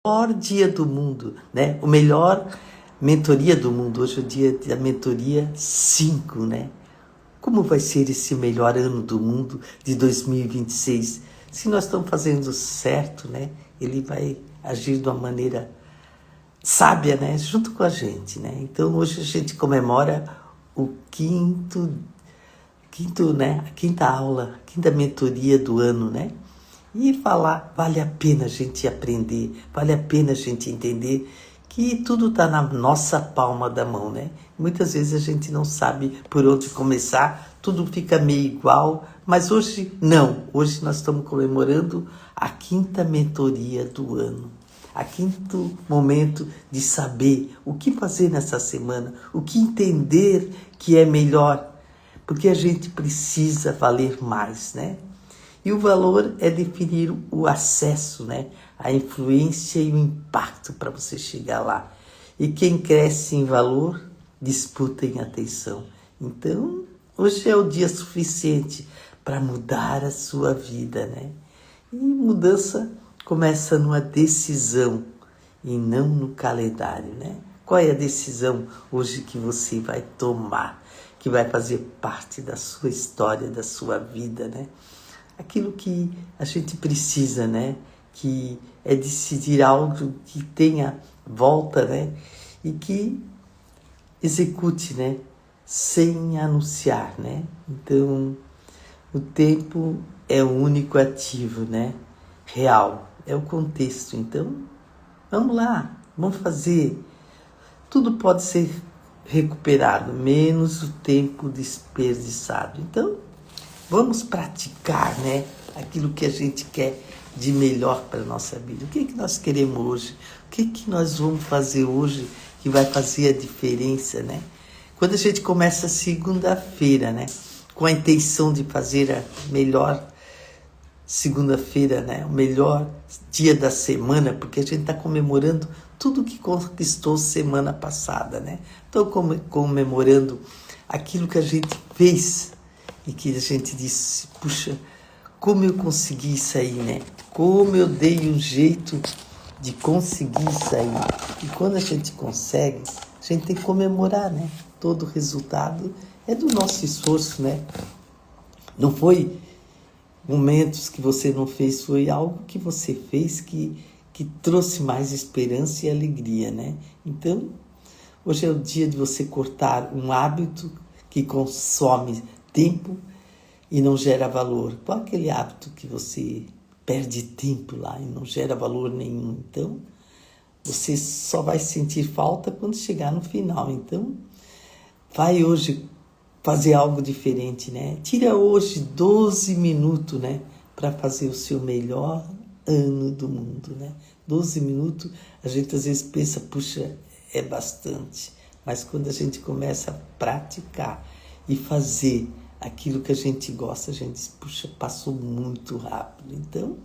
melhor dia do mundo, né? O melhor mentoria do mundo. Hoje é o dia da mentoria 5, né? Como vai ser esse melhor ano do mundo de 2026? Se nós estamos fazendo certo, né? Ele vai agir de uma maneira sábia, né? Junto com a gente, né? Então hoje a gente comemora o quinto, né? A quinta aula, a quinta mentoria do ano, né? E falar, vale a pena a gente aprender, vale a pena a gente entender que tudo está na nossa palma da mão, né? Muitas vezes a gente não sabe por onde começar, tudo fica meio igual, mas hoje não. Hoje nós estamos comemorando a quinta mentoria do ano, a quinto momento de saber o que fazer nessa semana, o que entender que é melhor, porque a gente precisa valer mais, né? E o valor é definir o acesso, né? A influência e o impacto para você chegar lá. E quem cresce em valor, disputa em atenção. Então, hoje é o dia suficiente para mudar a sua vida, né? E mudança começa numa decisão e não no calendário, né? Qual é a decisão hoje que você vai tomar, que vai fazer parte da sua história, da sua vida, né? Aquilo que a gente precisa, né? Que é decidir algo que tenha volta, né? E que execute, né? Sem anunciar, né? Então, o tempo é o único ativo, né? Real, é o contexto. Então, vamos lá, vamos fazer. Tudo pode ser recuperado, menos o tempo desperdiçado. Então, vamos praticar, né? Aquilo que a gente quer de melhor para a nossa vida. O que é que nós queremos hoje? O que é que nós vamos fazer hoje que vai fazer a diferença, né? Quando a gente começa segunda-feira, né? Com a intenção de fazer a melhor segunda-feira, né? O melhor dia da semana, porque a gente está comemorando tudo que conquistou semana passada, né? Estou comemorando aquilo que a gente fez e que a gente disse, puxa, como eu consegui isso aí, né? Como eu dei um jeito de conseguir isso aí. E quando a gente consegue, a gente tem que comemorar, né? Todo o resultado é do nosso esforço, né? Não foi momentos que você não fez, foi algo que você fez que trouxe mais esperança e alegria, né? Então, hoje é o dia de você cortar um hábito que consome tempo e não gera valor. Qual é aquele hábito que você perde tempo lá e não gera valor nenhum? Então, você só vai sentir falta quando chegar no final. Então, vai hoje fazer algo diferente, né? Tira hoje 12 minutos, né? Para fazer o seu melhor ano do mundo, né? 12 minutos, a gente às vezes pensa, puxa, é bastante. Mas quando a gente começa a praticar e fazer aquilo que a gente gosta, a gente diz, puxa, passou muito rápido. Então,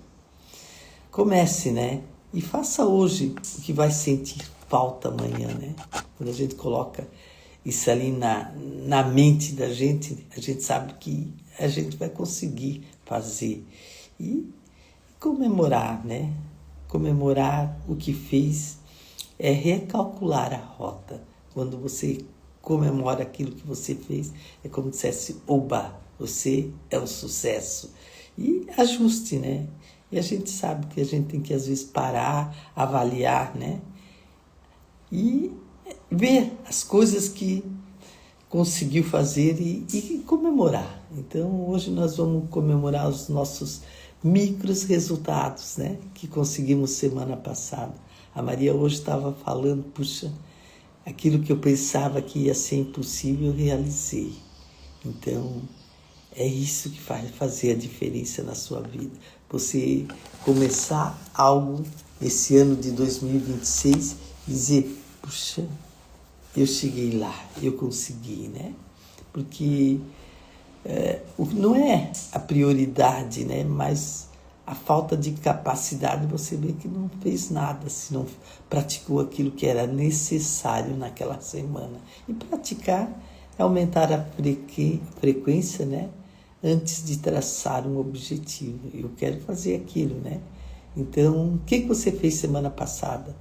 comece, né? E faça hoje o que vai sentir falta amanhã, né? Quando a gente coloca isso ali na mente da gente, a gente sabe que a gente vai conseguir fazer. E comemorar, né? Comemorar o que fez é recalcular a rota. Quando você comemora aquilo que você fez, é como se dissesse, oba, você é um sucesso. E ajuste, né? E a gente sabe que a gente tem que, às vezes, parar, avaliar, né? E ver as coisas que conseguiu fazer e comemorar. Então, hoje nós vamos comemorar os nossos micros resultados, né? Que conseguimos semana passada. A Maria hoje estava falando, puxa, aquilo que eu pensava que ia ser impossível, eu realizei. Então, é isso que vai fazer a diferença na sua vida. Você começar algo nesse ano de 2026 e dizer, puxa, eu cheguei lá, eu consegui, né? Porque não é a prioridade, né? Mas a falta de capacidade, você vê que não fez nada, se não praticou aquilo que era necessário naquela semana. E praticar é aumentar a frequência, né? Antes de traçar um objetivo. Eu quero fazer aquilo, né? Então, o que você fez semana passada,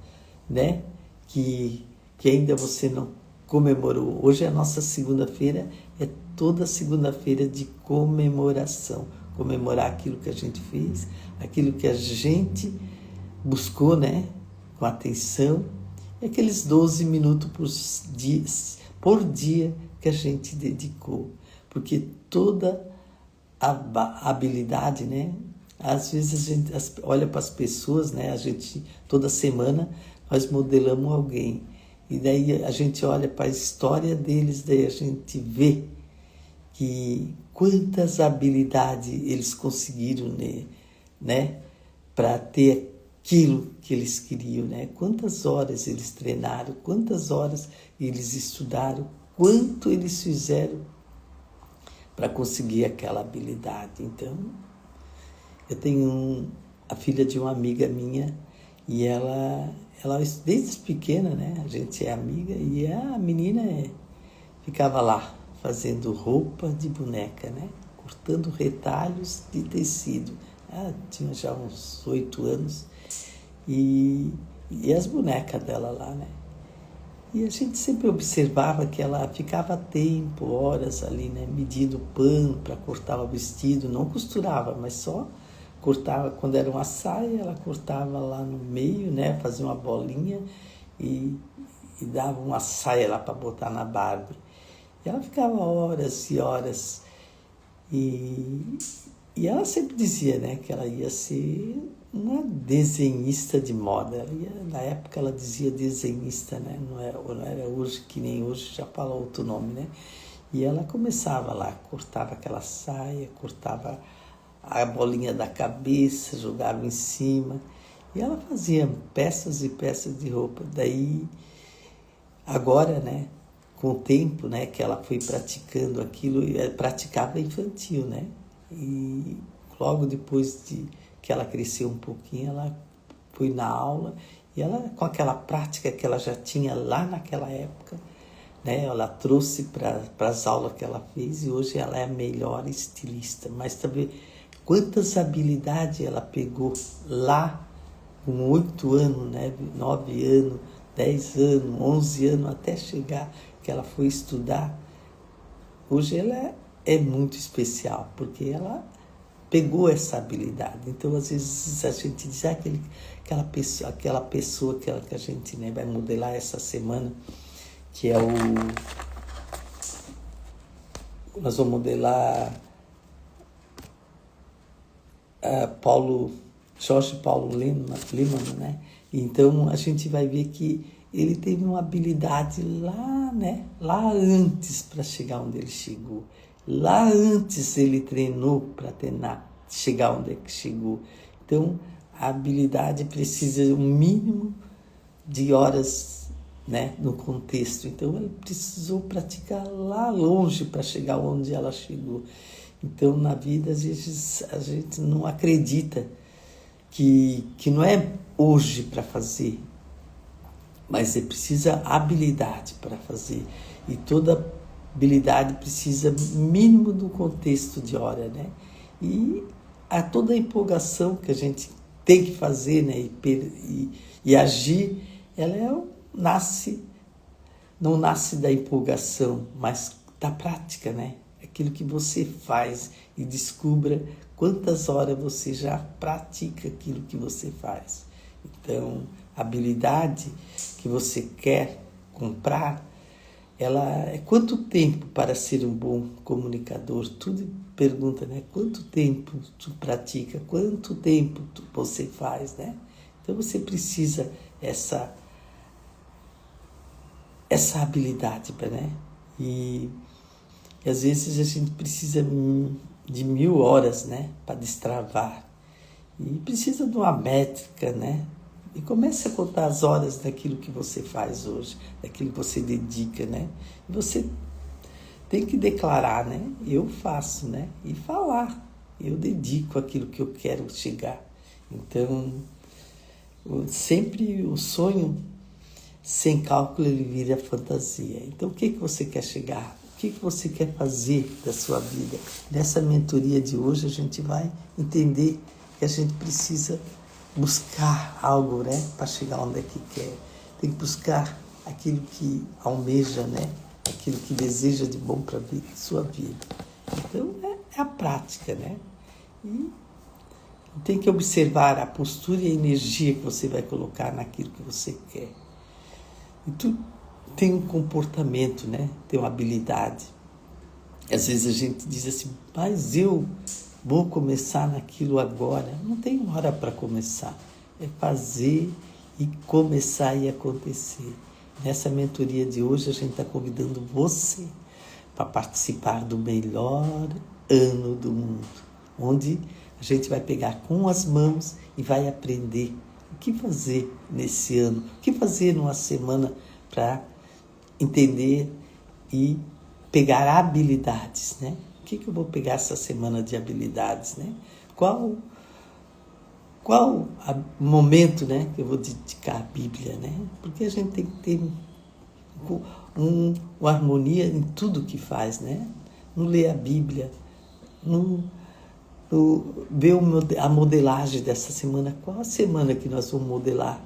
né? Que ainda você não comemorou. Hoje é a nossa segunda-feira, é toda segunda-feira de comemoração. Comemorar aquilo que a gente fez, aquilo que a gente buscou, né? Com atenção. E aqueles 12 minutos por dia que a gente dedicou. Porque toda a habilidade, né? Às vezes a gente olha para as pessoas, né? A gente, toda semana, nós modelamos alguém. E daí a gente olha para a história deles, daí a gente vê que quantas habilidades eles conseguiram, né? Para ter aquilo que eles queriam, né? Quantas horas eles treinaram, quantas horas eles estudaram, quanto eles fizeram para conseguir aquela habilidade. Então, eu tenho a filha de uma amiga minha e ela desde pequena, né? A gente é amiga e a menina ficava lá fazendo roupa de boneca, né? Cortando retalhos de tecido. Ela tinha já uns 8 anos e as bonecas dela lá, né? E a gente sempre observava que ela ficava tempo, horas ali, né? Medindo pano para cortar o vestido, não costurava, mas só cortava. Quando era uma saia, ela cortava lá no meio, né? Fazia uma bolinha e dava uma saia lá para botar na Barbie. E ela ficava horas e horas. E ela sempre dizia, né, que ela ia ser uma desenhista de moda. Na época ela dizia desenhista, né? Não era hoje, que nem hoje já fala outro nome, né? E ela começava lá, cortava aquela saia, cortava a bolinha da cabeça, jogava em cima. E ela fazia peças e peças de roupa. Daí, agora, né, com o tempo, né, que ela foi praticando aquilo, praticava infantil, né? E logo depois que ela cresceu um pouquinho, ela foi na aula e ela, com aquela prática que ela já tinha lá naquela época, né, ela trouxe para as aulas que ela fez e hoje ela é a melhor estilista. Mas também quantas habilidades ela pegou lá com 8 anos, né, 9 anos, 10 anos, 11 anos, até chegar que ela foi estudar. Hoje ela é muito especial, porque ela pegou essa habilidade. Então, às vezes, a gente diz aquela pessoa que a gente, né, vai modelar essa semana, que é nós vamos modelar Jorge Paulo Lemann, né? Então, a gente vai ver que ele teve uma habilidade lá, né? Lá antes para chegar onde ele chegou. Lá antes ele treinou para chegar onde é que chegou. Então, a habilidade precisa um mínimo de horas, né, no contexto. Então, ela precisou praticar lá longe para chegar onde ela chegou. Então, na vida, às vezes, a gente não acredita que não é hoje para fazer, mas precisa habilidade para fazer. E toda habilidade precisa mínimo do contexto de hora, né? E toda a empolgação que a gente tem que fazer, né? E agir, ela não nasce da empolgação, mas da prática, né? Aquilo que você faz e descubra quantas horas você já pratica aquilo que você faz. Então, a habilidade que você quer comprar, ela é quanto tempo para ser um bom comunicador? Tudo pergunta, né? Quanto tempo tu pratica? Quanto tempo você faz, né? Então, você precisa essa habilidade, né? E às vezes a gente precisa de 1000 horas, né, para destravar. E precisa de uma métrica, né? E comece a contar as horas daquilo que você faz hoje, daquilo que você dedica, né? E você tem que declarar, né? Eu faço, né? E falar. Eu dedico aquilo que eu quero chegar. Então, sempre o sonho sem cálculo ele vira fantasia. Então, o que você quer chegar? O que você quer fazer da sua vida? Nessa mentoria de hoje, a gente vai entender que a gente precisa buscar algo, né, para chegar onde é que quer. Tem que buscar aquilo que almeja, né, aquilo que deseja de bom para a sua vida. Então, é a prática, né? E tem que observar a postura e a energia que você vai colocar naquilo que você quer. E tu tem um comportamento, né? Tem uma habilidade. Às vezes a gente diz assim, mas eu vou começar naquilo agora. Não tem hora para começar. É fazer e começar e acontecer. Nessa mentoria de hoje a gente está convidando você para participar do melhor ano do mundo, onde a gente vai pegar com as mãos e vai aprender o que fazer nesse ano, o que fazer numa semana para entender e pegar habilidades, né? O que eu vou pegar essa semana de habilidades, né? Qual momento, né, que eu vou dedicar à Bíblia, né? Porque a gente tem que ter uma harmonia em tudo que faz, né? Não ler a Bíblia, ver a modelagem dessa semana. Qual a semana que nós vamos modelar,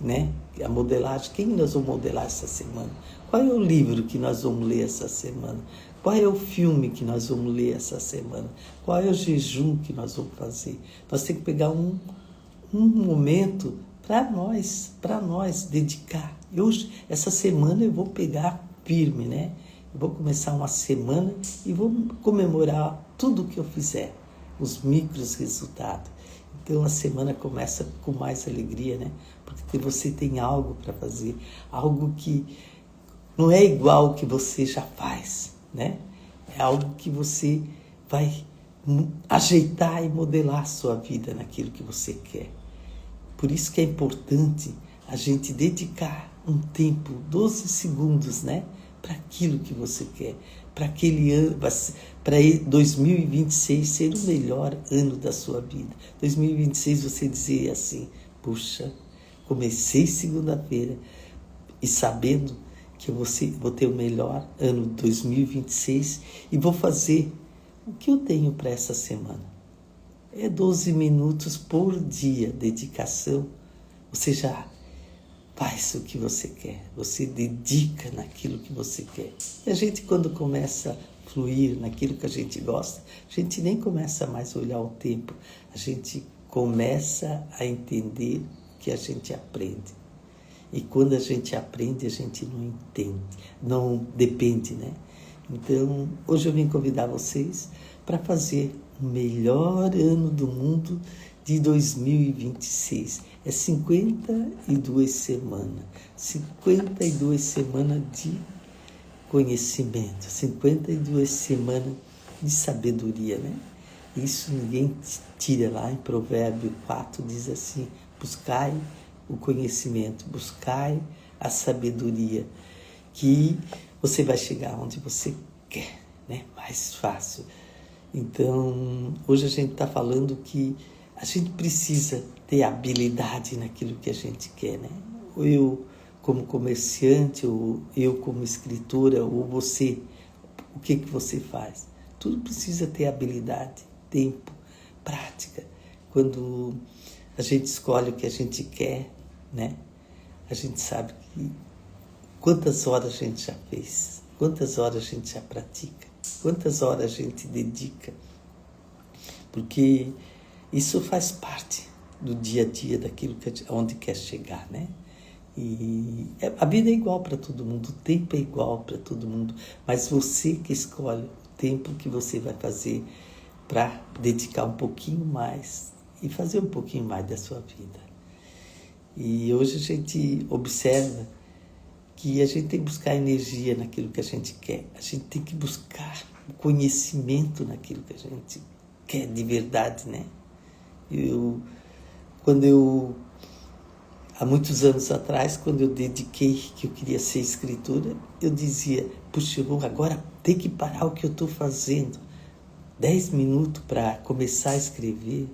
né? A modelagem, quem nós vamos modelar essa semana? Qual é o livro que nós vamos ler essa semana? Qual é o filme que nós vamos ler essa semana? Qual é o jejum que nós vamos fazer? Nós temos que pegar um momento para nós dedicar. Essa semana eu vou pegar firme, né? Eu vou começar uma semana e vou comemorar tudo o que eu fizer, os micros resultados. Então a semana começa com mais alegria, né? Porque você tem algo para fazer, algo que não é igual ao que você já faz, né? É algo que você vai ajeitar e modelar a sua vida naquilo que você quer. Por isso que é importante a gente dedicar um tempo, 12 segundos, né? Para aquilo que você quer, para aquele ano, para 2026 ser o melhor ano da sua vida. 2026 você dizer assim, puxa, comecei segunda-feira e sabendo que eu vou ter o melhor ano de 2026 e vou fazer o que eu tenho para essa semana. É 12 minutos por dia, dedicação. Você já faz o que você quer, você dedica naquilo que você quer. E a gente, quando começa a fluir naquilo que a gente gosta, a gente nem começa mais a olhar o tempo, a gente começa a entender que a gente aprende. E quando a gente aprende, a gente não entende, não depende, né? Então, hoje eu vim convidar vocês para fazer o melhor ano do mundo de 2026. É 52 semanas. 52 semanas de conhecimento. 52 semanas de sabedoria, né? Isso ninguém tira lá em Provérbio 4, diz assim, buscai o conhecimento, buscai a sabedoria, que você vai chegar onde você quer, né? Mais fácil. Então, hoje a gente está falando que a gente precisa ter habilidade naquilo que a gente quer, né? Ou eu como comerciante, ou eu como escritora, ou você, o que você faz? Tudo precisa ter habilidade, tempo, prática. Quando a gente escolhe o que a gente quer, né? A gente sabe que quantas horas a gente já fez, quantas horas a gente já pratica, quantas horas a gente dedica, porque isso faz parte do dia a dia, daquilo onde quer chegar, né? E a vida é igual para todo mundo, o tempo é igual para todo mundo, mas você que escolhe o tempo que você vai fazer para dedicar um pouquinho mais e fazer um pouquinho mais da sua vida. E hoje a gente observa que a gente tem que buscar energia naquilo que a gente quer, a gente tem que buscar o conhecimento naquilo que a gente quer de verdade, né? Há muitos anos atrás, quando eu dediquei que eu queria ser escritora, eu dizia, puxa, eu vou agora ter que parar o que eu estou fazendo. 10 minutos para começar a escrever.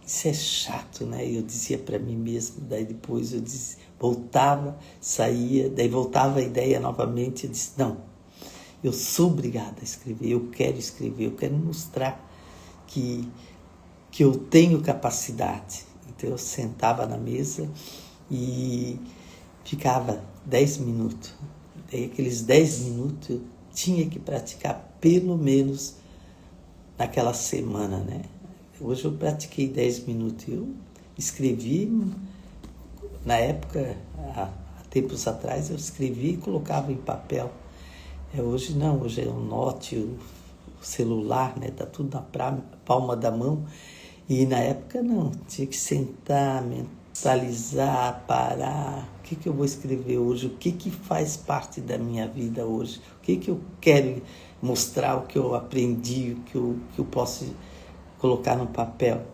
Isso é chato, né? Eu dizia para mim mesmo, daí depois eu dizia, voltava, saía, daí voltava a ideia novamente, eu disse, não, eu sou obrigada a escrever, eu quero mostrar que eu tenho capacidade. Então eu sentava na mesa e ficava 10 minutos. Daí aqueles 10 minutos eu tinha que praticar pelo menos naquela semana, né? Hoje eu pratiquei 10 minutos. Eu escrevi, na época, há tempos atrás, eu escrevia e colocava em papel. Hoje não, hoje é o note, o celular, né? Tá tudo na palma da mão. E na época não, tinha que sentar, mentalizar, parar. O que eu vou escrever hoje? O que faz parte da minha vida hoje? O que eu quero mostrar, o que eu aprendi, o que eu posso colocar no papel?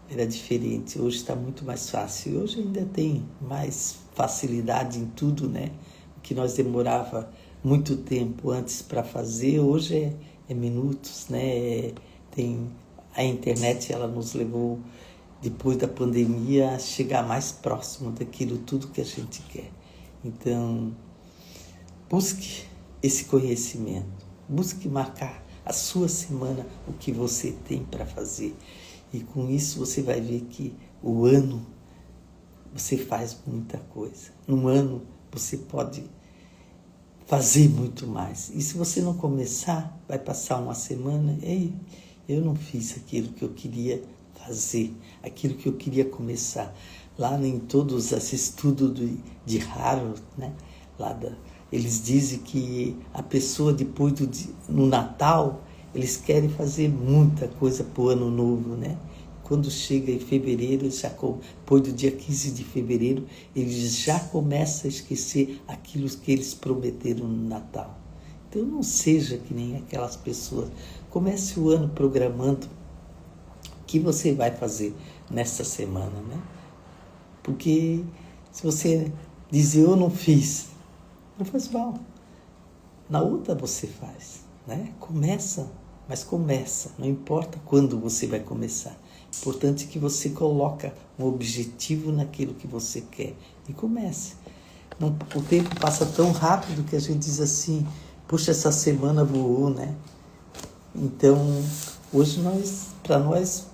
Era diferente, hoje está muito mais fácil. E hoje ainda tem mais facilidade em tudo, né? O que nós demorava muito tempo antes para fazer, hoje é minutos, né? A internet, ela nos levou, depois da pandemia, a chegar mais próximo daquilo tudo que a gente quer. Então, busque esse conhecimento, busque marcar a sua semana, o que você tem para fazer. E com isso você vai ver que o ano você faz muita coisa. Num ano você pode fazer muito mais. E se você não começar, vai passar uma semana, ei, eu não fiz aquilo que eu queria fazer, aquilo que eu queria começar. Lá em todos esses estudos de Harvard, né? Eles dizem que a pessoa depois no Natal, eles querem fazer muita coisa para o ano novo, né? Quando chega em fevereiro, depois do dia 15 de fevereiro, eles já começam a esquecer aquilo que eles prometeram no Natal. Então não seja que nem aquelas pessoas. Comece o ano programando o que você vai fazer nesta semana, né? Porque se você dizer eu não fiz, não faz mal. Na outra você faz, né? Começa, mas começa. Não importa quando você vai começar. Importante que você coloque um objetivo naquilo que você quer e comece. O tempo passa tão rápido que a gente diz assim, puxa, essa semana voou, né? Então, hoje para nós,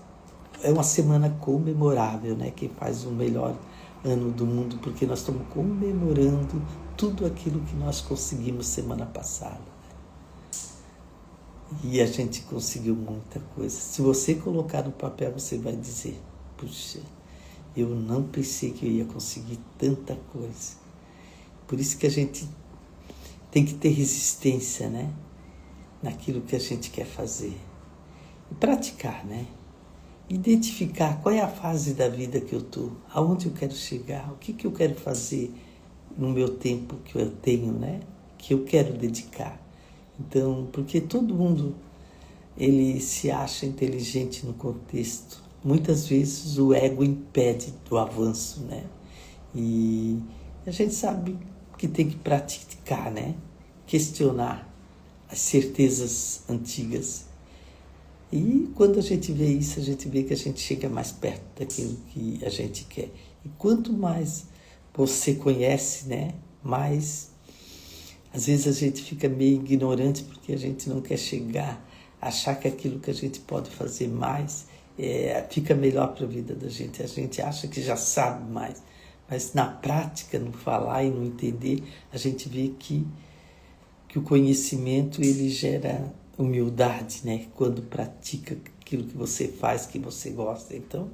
é uma semana comemorável, né? Que faz o melhor ano do mundo, porque nós estamos comemorando tudo aquilo que nós conseguimos semana passada. E a gente conseguiu muita coisa. Se você colocar no papel, você vai dizer, puxa, eu não pensei que eu ia conseguir tanta coisa. Por isso que a gente tem que ter resistência, né? Naquilo que a gente quer fazer. E praticar, né? Identificar qual é a fase da vida que eu estou, aonde eu quero chegar, o que eu quero fazer no meu tempo que eu tenho, né? Que eu quero dedicar. Então, porque todo mundo, ele se acha inteligente no contexto. Muitas vezes o ego impede do avanço, né? E a gente sabe que tem que praticar, né? Questionar as certezas antigas. E quando a gente vê isso, a gente vê que a gente chega mais perto daquilo que a gente quer. E quanto mais você conhece, né? Mais... Às vezes a gente fica meio ignorante porque a gente não quer chegar, achar que aquilo que a gente pode fazer mais fica melhor para a vida da gente. A gente acha que já sabe mais, mas na prática, no falar e no entender, a gente vê que o conhecimento ele gera humildade, né? Quando pratica aquilo que você faz, que você gosta. Então,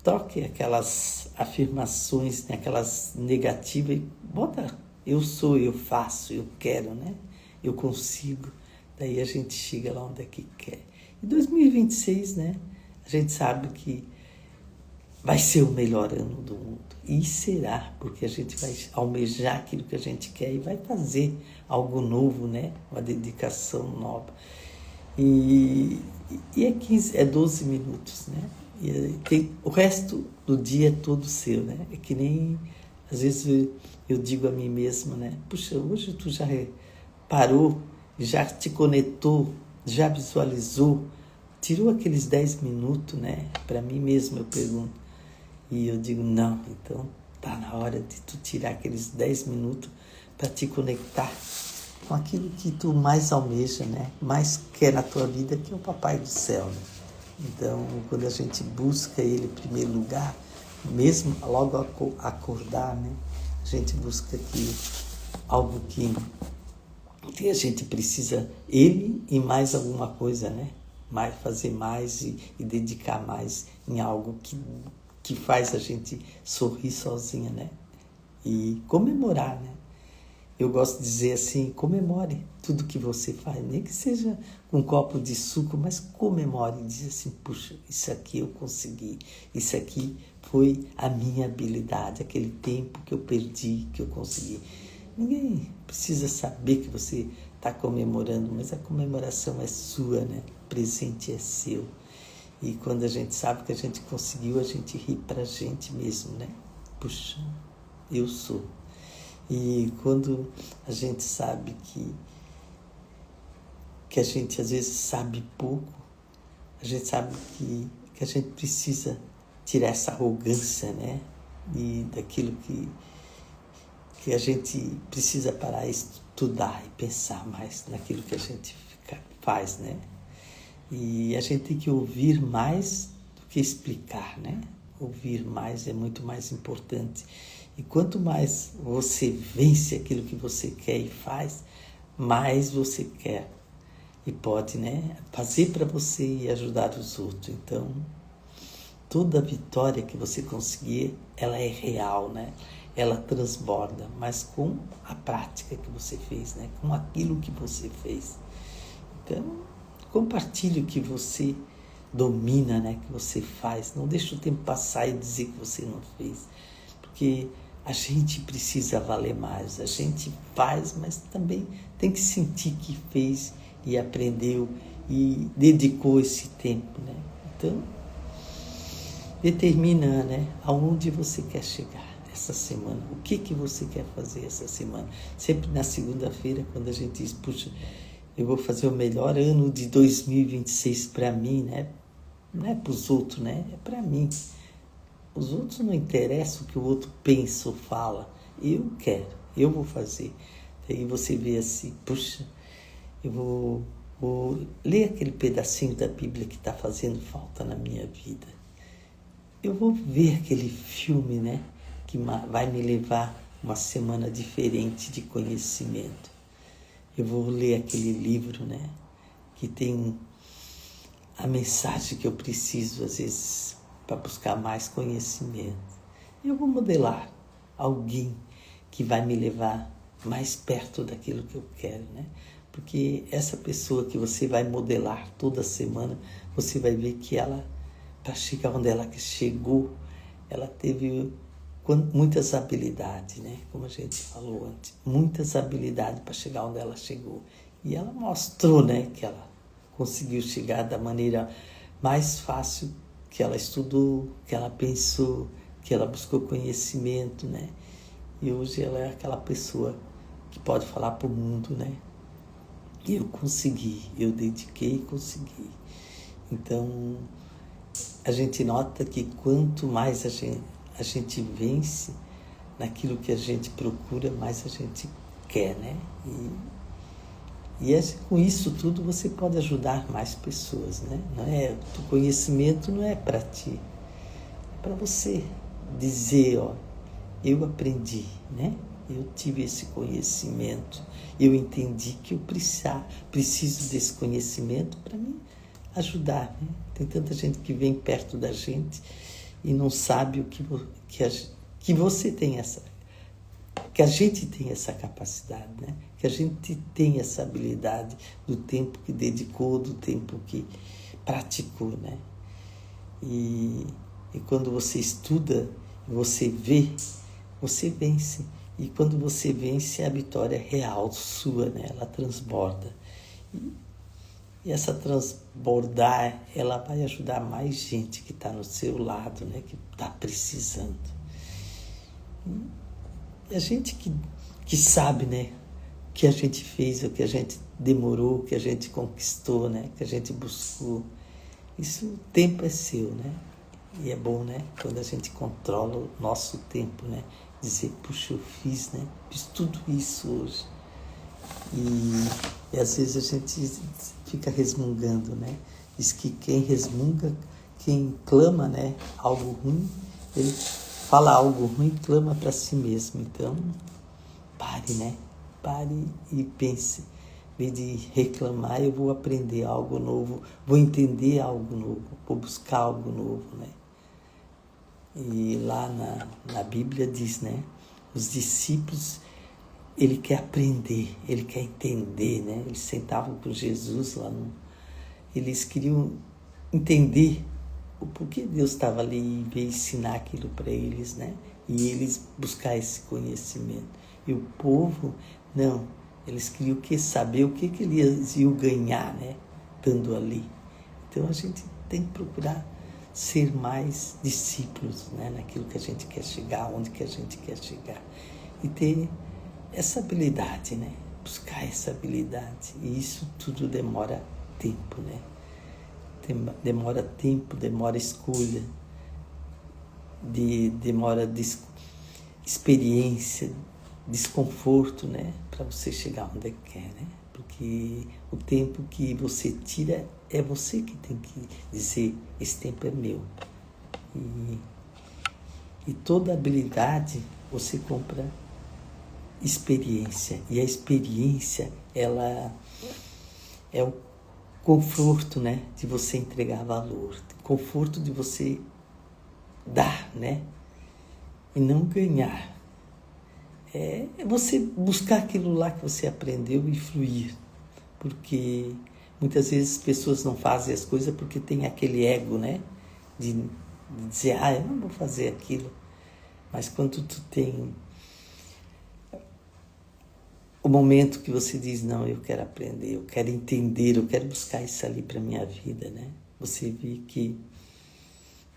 troque aquelas afirmações, né? Aquelas negativas e bota... Eu sou, eu faço, eu quero, né? Eu consigo. Daí a gente chega lá onde é que quer. E 2026, né? A gente sabe que vai ser o melhor ano do mundo. E será, porque a gente vai almejar aquilo que a gente quer e vai fazer algo novo, né? Uma dedicação nova. E é 12 minutos, né? E o resto do dia é todo seu, né? É que nem... Às vezes eu digo a mim mesma, né? Puxa, hoje tu já parou, já te conectou, já visualizou, tirou aqueles 10 minutos, né? Para mim mesma eu pergunto. E eu digo, não, então tá na hora de tu tirar aqueles 10 minutos para te conectar com aquilo que tu mais almeja, né? Mais quer na tua vida, que é o Papai do Céu, né? Então, quando a gente busca Ele em primeiro lugar, mesmo logo acordar, né? A gente busca algo que a gente precisa, Ele e mais alguma coisa, né? Fazer mais e dedicar mais em algo que faz a gente sorrir sozinha, né? E comemorar, né? Eu gosto de dizer assim, comemore tudo que você faz, nem que seja com um copo de suco, mas comemore, diz assim, puxa, isso aqui eu consegui, isso aqui foi a minha habilidade, aquele tempo que eu perdi, que eu consegui. Ninguém precisa saber que você está comemorando, mas a comemoração é sua, né? O presente é seu. E quando a gente sabe que a gente conseguiu, a gente ri pra gente mesmo, né? Puxa, eu sou. E quando a gente sabe que a gente às vezes sabe pouco, a gente sabe que a gente precisa tirar essa arrogância, né? E daquilo que a gente precisa parar e estudar e pensar mais naquilo que a gente faz, né? E a gente tem que ouvir mais do que explicar, né? Ouvir mais é muito mais importante. E quanto mais você vence aquilo que você quer e faz, mais você quer e pode, né, fazer para você e ajudar os outros. Então, toda vitória que você conseguir, ela é real, né? Ela transborda, mas com a prática que você fez, né? Com aquilo que você fez. Então, compartilhe o que você domina, né? Que você faz. Não deixe o tempo passar e dizer que você não fez. Porque a gente precisa valer mais. A gente faz, mas também tem que sentir que fez e aprendeu e dedicou esse tempo, né? Então, determina, né, aonde você quer chegar essa semana, o que você quer fazer essa semana. Sempre na segunda-feira, quando a gente diz, puxa, eu vou fazer o melhor ano de 2026 para mim, né? Não é para os outros, né? É para mim. Os outros não interessam o que o outro pensa ou fala. Eu quero, eu vou fazer. Aí você vê assim, puxa, eu vou ler aquele pedacinho da Bíblia que está fazendo falta na minha vida. Eu vou ver aquele filme, né? Que vai me levar uma semana diferente de conhecimento. Eu vou ler aquele livro, né? Que tem a mensagem que eu preciso, às vezes, para buscar mais conhecimento. Eu vou modelar alguém que vai me levar mais perto daquilo que eu quero, né? Porque essa pessoa que você vai modelar toda semana, você vai ver que ela, para chegar onde ela chegou, ela teve muitas habilidades, né? Como a gente falou antes, muitas habilidades para chegar onde ela chegou. E ela mostrou, né, que ela conseguiu chegar da maneira mais fácil, que ela estudou, que ela pensou, que ela buscou conhecimento, né? E hoje ela é aquela pessoa que pode falar para o mundo, né? Eu consegui, eu dediquei e consegui. Então, a gente nota que quanto mais a gente vence naquilo que a gente procura, mais a gente quer, né? E com isso tudo você pode ajudar mais pessoas, né? O conhecimento não é para ti, é para você dizer, ó, eu aprendi, né? Eu tive esse conhecimento, eu entendi que eu preciso desse conhecimento para me ajudar, né? Tem tanta gente que vem perto da gente e não sabe que você tem que a gente tem essa capacidade, né? Que a gente tem essa habilidade do tempo que dedicou, do tempo que praticou, né? E quando você estuda, você vê, você vence. E quando você vence, a vitória é real sua, né? Ela transborda. E essa transbordar, ela vai ajudar mais gente que está no seu lado, né? Que está precisando. E a gente que sabe, né? O que a gente fez, o que a gente demorou, o que a gente conquistou, né? O que a gente buscou. Isso, o tempo é seu, né? E é bom, né? Quando a gente controla o nosso tempo, né? Dizer, puxa, eu fiz, né? Fiz tudo isso hoje. E às vezes a gente fica resmungando, né? Diz que quem resmunga, quem clama, né, algo ruim, ele fala algo ruim, clama para si mesmo. Então, pare, né? Pare e pense. Em vez de reclamar, eu vou aprender algo novo, vou entender algo novo, vou buscar algo novo, né? E lá na Bíblia diz, né? Os discípulos, ele quer aprender, ele quer entender, né? Eles sentavam com Jesus lá eles queriam entender o porquê Deus estava ali e veio ensinar aquilo para eles, né? E eles buscar esse conhecimento. E o povo, não, eles queriam saber o que eles iam ganhar, né? Estando ali. Então a gente tem que procurar ser mais discípulos, né? Naquilo que a gente quer chegar, onde que a gente quer chegar. E ter essa habilidade, né? Buscar essa habilidade. E isso tudo demora tempo, né? Demora tempo, demora escolha, demora experiência, desconforto, né? Para você chegar onde quer, né? Porque o tempo que você tira é você que tem que dizer, esse tempo é meu. E toda habilidade você compra experiência. E a experiência, ela é o conforto, né, de você entregar valor, conforto de você dar, né, e não ganhar. É você buscar aquilo lá que você aprendeu e fluir, porque muitas vezes as pessoas não fazem as coisas porque tem aquele ego, né, de dizer, eu não vou fazer aquilo, mas quando tu tem o momento que você diz, não, eu quero aprender, eu quero entender, eu quero buscar isso ali para a minha vida, né? Você vê que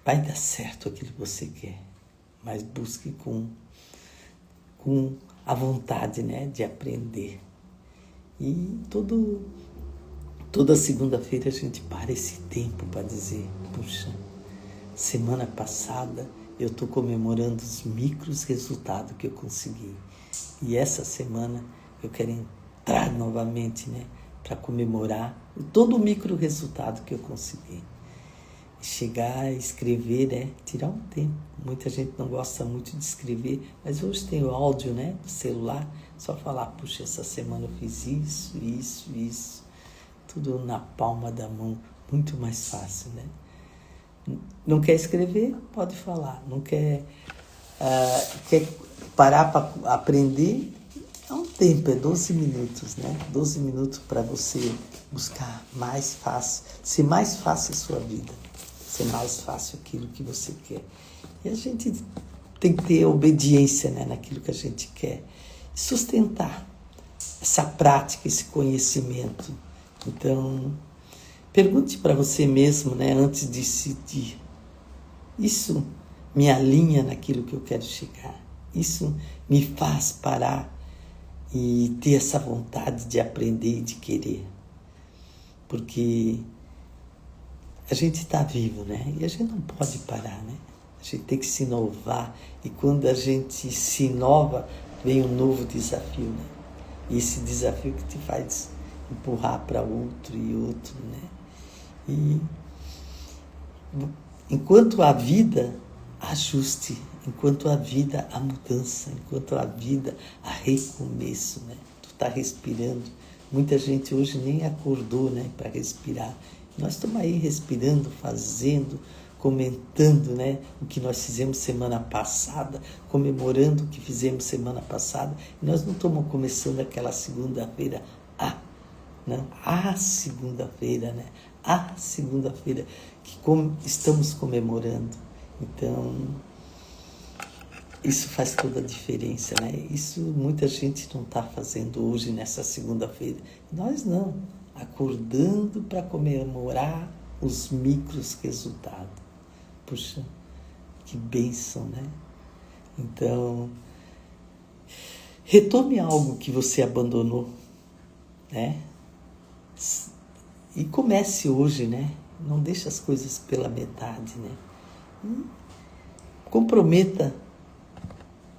vai dar certo aquilo que você quer, mas busque com a vontade, né, de aprender. E toda segunda-feira a gente para esse tempo para dizer, puxa, semana passada eu estou comemorando os micros resultados que eu consegui. E essa semana eu quero entrar novamente, né, para comemorar todo o micro resultado que eu consegui. Chegar a escrever, né, tirar um tempo. Muita gente não gosta muito de escrever, mas hoje tem o áudio, né, do celular, só falar, puxa, essa semana eu fiz isso, tudo na palma da mão, muito mais fácil, né? Não quer escrever? Pode falar. Não quer parar para aprender? É um tempo, é 12 minutos, né? 12 minutos para você buscar mais fácil, ser mais fácil a sua vida, ser mais fácil aquilo que você quer. E a gente tem que ter obediência, né, naquilo que a gente quer. Sustentar essa prática, esse conhecimento. Então, pergunte para você mesmo, né, antes de decidir. Isso me alinha naquilo que eu quero chegar. Isso me faz parar e ter essa vontade de aprender e de querer. Porque a gente está vivo, né? E a gente não pode parar, né? A gente tem que se inovar. E quando a gente se inova, vem um novo desafio, né? E esse desafio que te faz empurrar para outro e outro, né? E enquanto a vida, ajuste. Enquanto a vida, a mudança. Enquanto a vida, a recomeço, né? Tu está respirando. Muita gente hoje nem acordou, né, para respirar. Nós estamos aí respirando, fazendo, comentando, né, o que nós fizemos semana passada, comemorando o que fizemos semana passada. E nós não estamos começando aquela segunda-feira. Não, a segunda-feira, né? A segunda-feira que estamos comemorando. Então, isso faz toda a diferença, né? Isso muita gente não está fazendo hoje, nessa segunda-feira. Nós não, acordando para comemorar os micros resultados. Puxa, que bênção, né? Então, retome algo que você abandonou, né? E comece hoje, né? Não deixe as coisas pela metade, né? Comprometa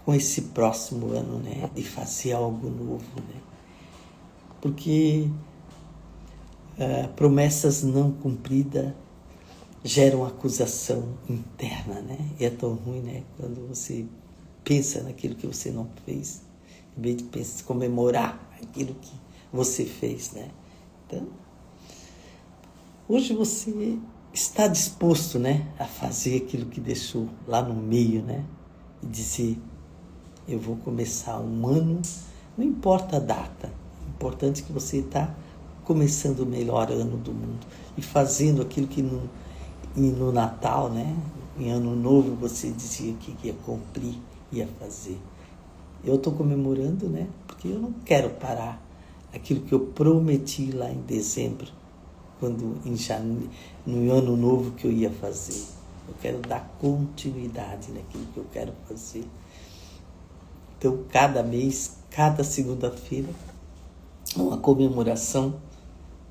com esse próximo ano, né? De fazer algo novo, né? Porque promessas não cumpridas geram acusação interna, né? E é tão ruim, né? Quando você pensa naquilo que você não fez, em vez de comemorar aquilo que você fez, né? Então, hoje você está disposto, né, a fazer aquilo que deixou lá no meio, né? E dizer, eu vou começar um ano, não importa a data, o importante é que você está começando o melhor ano do mundo e fazendo aquilo que no Natal, né, em Ano Novo, você dizia que ia cumprir, ia fazer. Eu estou comemorando, né, porque eu não quero parar aquilo que eu prometi lá em dezembro, quando no Ano Novo que eu ia fazer. Eu quero dar continuidade naquilo que eu quero fazer. Então, cada mês, cada segunda-feira, uma comemoração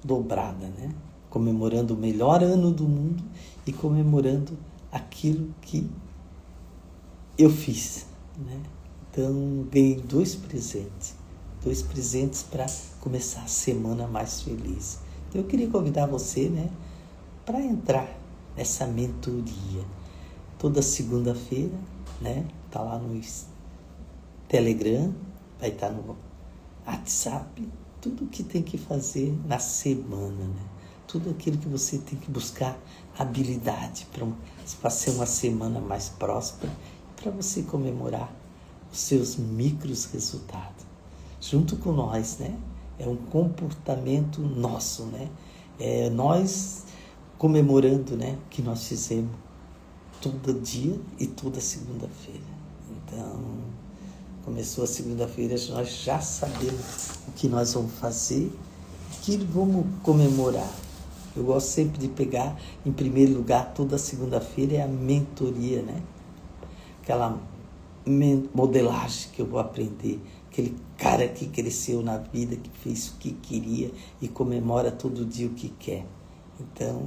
dobrada, né? Comemorando o melhor ano do mundo e comemorando aquilo que eu fiz, né? Então, ganhei dois presentes para começar a semana mais feliz. Então, eu queria convidar você, né, para entrar nessa mentoria. Toda segunda-feira, né, tá lá no Telegram, vai estar no WhatsApp, tudo o que tem que fazer na semana, né? Tudo aquilo que você tem que buscar habilidade para ser uma semana mais próspera, para você comemorar os seus micros resultados. Junto com nós, né? É um comportamento nosso, né? É nós comemorando, né, o que nós fizemos todo dia e toda segunda-feira. Então, começou a segunda-feira, nós já sabemos o que nós vamos fazer, o que vamos comemorar. Eu gosto sempre de pegar, em primeiro lugar, toda segunda-feira é a mentoria, né? Aquela modelagem que eu vou aprender, aquele cara que cresceu na vida, que fez o que queria e comemora todo dia o que quer. Então,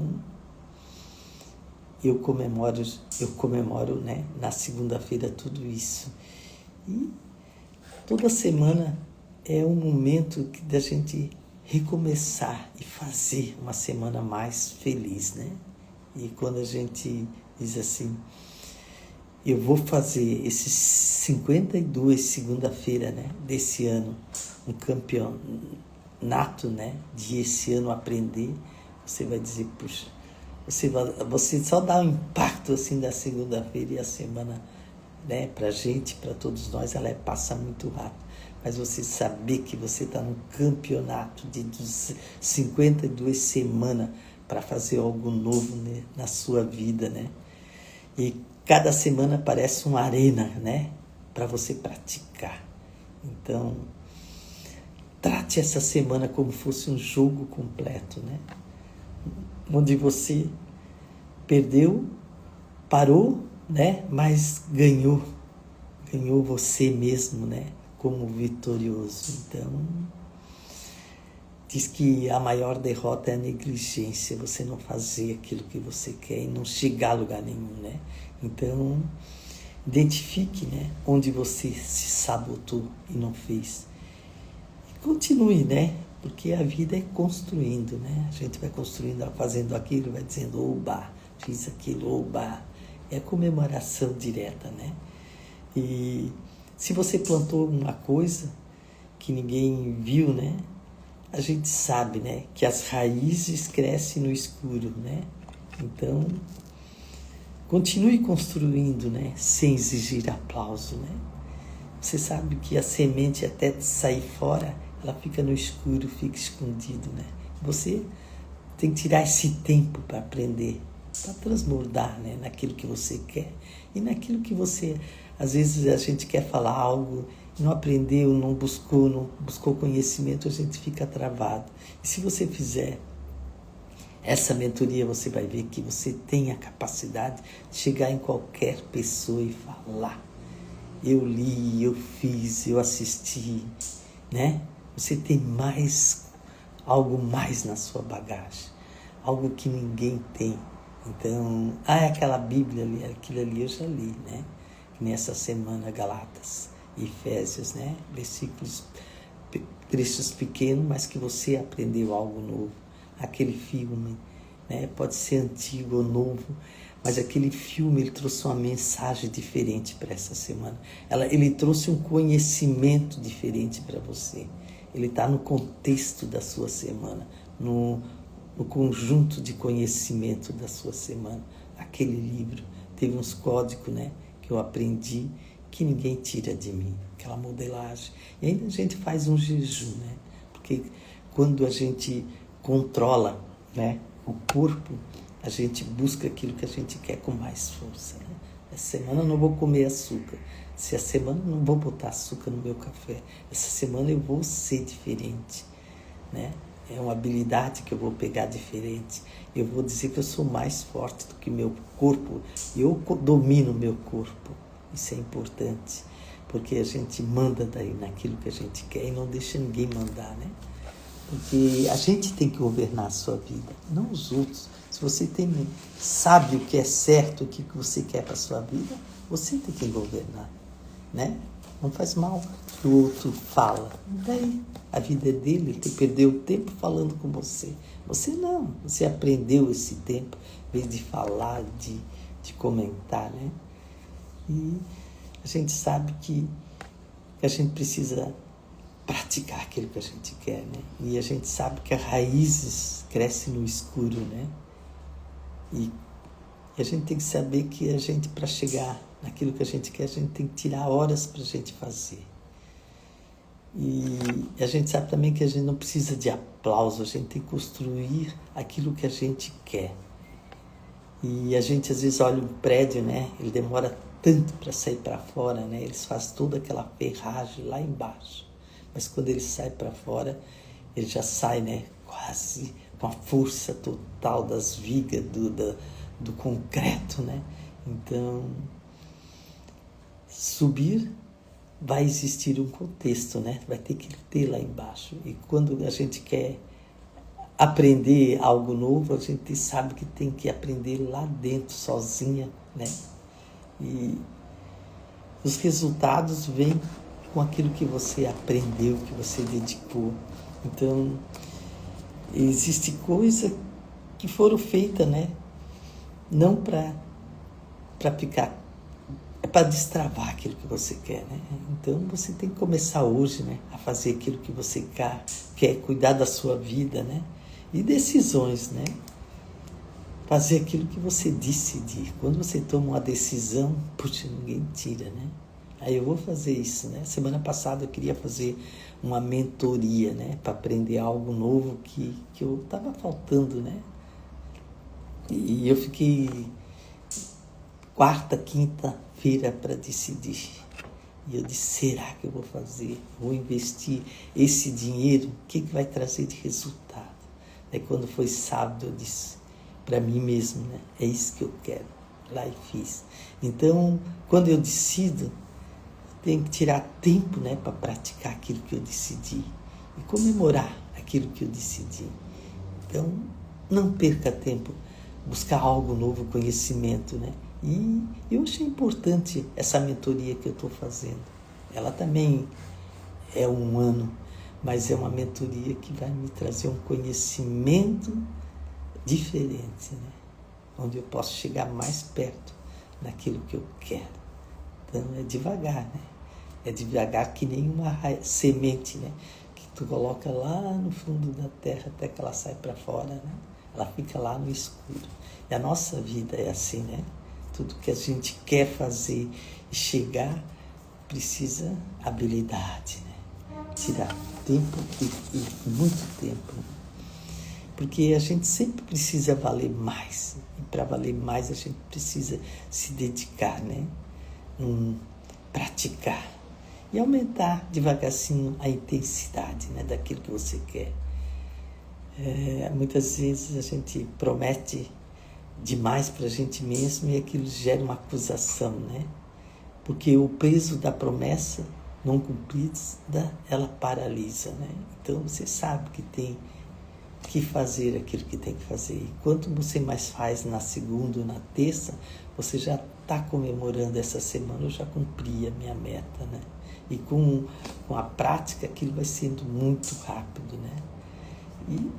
eu comemoro, né, na segunda-feira tudo isso. E toda semana é um momento da gente recomeçar e fazer uma semana mais feliz, né? E quando a gente diz assim, eu vou fazer esses 52 segunda-feira, né, desse ano, um campeonato, né, de esse ano aprender, você vai dizer, puxa, você só dá um impacto assim da segunda-feira e a semana, né, pra gente, para todos nós, ela passa muito rápido. Mas você saber que você está num campeonato de 52 semanas para fazer algo novo, né, na sua vida, né? E cada semana parece uma arena, né, para você praticar. Então, trate essa semana como fosse um jogo completo, né? Onde você perdeu, parou, né, mas ganhou você mesmo, né, como vitorioso. Então, diz que a maior derrota é a negligência, você não fazer aquilo que você quer e não chegar a lugar nenhum, né? Então, identifique, né, onde você se sabotou e não fez. E continue, né? Porque a vida é construindo, né? A gente vai construindo, fazendo aquilo, vai dizendo, oba, fiz aquilo, oba. É comemoração direta, né? E se você plantou uma coisa que ninguém viu, né? A gente sabe, né, que as raízes crescem no escuro, né? Então, continue construindo, né, sem exigir aplauso, né? Você sabe que a semente, até sair fora, ela fica no escuro, fica escondido, né? Você tem que tirar esse tempo para aprender, para transbordar, né, naquilo que você quer e naquilo que você, às vezes a gente quer falar algo, não aprendeu, não buscou conhecimento, a gente fica travado. E se você fizer essa mentoria, você vai ver que você tem a capacidade de chegar em qualquer pessoa e falar. Eu li, eu fiz, eu assisti, né? Você tem algo mais na sua bagagem, algo que ninguém tem. Então, aquela Bíblia ali, aquilo ali eu já li, né? Nessa semana, Galatas, Efésios, né? Versículos, trechos pequenos, mas que você aprendeu algo novo. aquele filme, né? Pode ser antigo ou novo, mas aquele filme ele trouxe uma mensagem diferente para essa semana. Ele trouxe um conhecimento diferente para você. Ele está no contexto da sua semana, no conjunto de conhecimento da sua semana. Aquele livro teve uns códigos, né, que eu aprendi que ninguém tira de mim, aquela modelagem. E ainda a gente faz um jejum, né? Porque quando a gente controla, né, o corpo, a gente busca aquilo que a gente quer com mais força, né? Essa semana eu não vou comer açúcar. Essa semana eu não vou botar açúcar no meu café. Essa semana eu vou ser diferente, né? É uma habilidade que eu vou pegar diferente. Eu vou dizer que eu sou mais forte do que meu corpo. Eu domino meu corpo. Isso é importante, porque a gente manda daí naquilo que a gente quer e não deixa ninguém mandar, né? Porque a gente tem que governar a sua vida, não os outros. Se você sabe o que é certo, o que você quer para a sua vida, você tem que governar, né? Não faz mal que o outro fala. Daí, a vida é dele, ele perdeu o tempo falando com você. Você não, você aprendeu esse tempo, em vez de falar, de comentar, né? E a gente sabe que a gente precisa praticar aquilo que a gente quer, né? E a gente sabe que as raízes crescem no escuro, né? E a gente tem que saber que a gente, para chegar naquilo que a gente quer, a gente tem que tirar horas para a gente fazer. E a gente sabe também que a gente não precisa de aplauso, a gente tem que construir aquilo que a gente quer. E a gente às vezes olha um prédio, né? Ele demora tanto para sair para fora, né? Eles fazem toda aquela ferragem lá embaixo. Mas quando ele sai para fora, ele já sai, né? Quase com a força total das vigas, do concreto, né? Então, subir vai existir um contexto, né? Vai ter que ter lá embaixo. E quando a gente quer aprender algo novo, a gente sabe que tem que aprender lá dentro, sozinha, né? E os resultados vêm com aquilo que você aprendeu, que você dedicou. Então, existe coisa que foram feitas, né? Não para ficar, é para destravar aquilo que você quer, né? Então, você tem que começar hoje, né? A fazer aquilo que você quer, cuidar da sua vida, né? E decisões, né? Fazer aquilo que você decidir. Quando você toma uma decisão, puxa, ninguém tira, né? Aí eu vou fazer isso, né? Semana passada eu queria fazer uma mentoria, né? Para aprender algo novo que eu estava faltando, né? E eu fiquei quarta, quinta-feira para decidir. E eu disse, será que eu vou fazer? Vou investir esse dinheiro? O que vai trazer de resultado? Aí quando foi sábado eu disse para mim mesmo, né? É isso que eu quero. Lá e fiz. Então, quando eu decido, tenho que tirar tempo, né, para praticar aquilo que eu decidi e comemorar aquilo que eu decidi. Então, não perca tempo, buscar algo novo, conhecimento, né? E eu achei importante essa mentoria que eu estou fazendo. Ela também é 1 ano, mas é uma mentoria que vai me trazer um conhecimento diferente, né? Onde eu posso chegar mais perto daquilo que eu quero. Então, é devagar, né? É devagar que nem uma semente, né? Que tu coloca lá no fundo da terra até que ela sai para fora, né? Ela fica lá no escuro. E a nossa vida é assim, né? Tudo que a gente quer fazer e chegar precisa habilidade, né? Tirar tempo e muito tempo. Porque a gente sempre precisa valer mais. E para valer mais a gente precisa se dedicar, né? Praticar. E aumentar devagarzinho a intensidade, né, daquilo que você quer. Muitas vezes a gente promete demais para a gente mesmo e aquilo gera uma acusação, né? Porque o peso da promessa não cumprida, ela paralisa, né? Então você sabe que tem que fazer aquilo que tem que fazer. E quanto você mais faz na segunda ou na terça, você já está comemorando essa semana, eu já cumpri a minha meta, né? E com a prática aquilo vai sendo muito rápido, né? E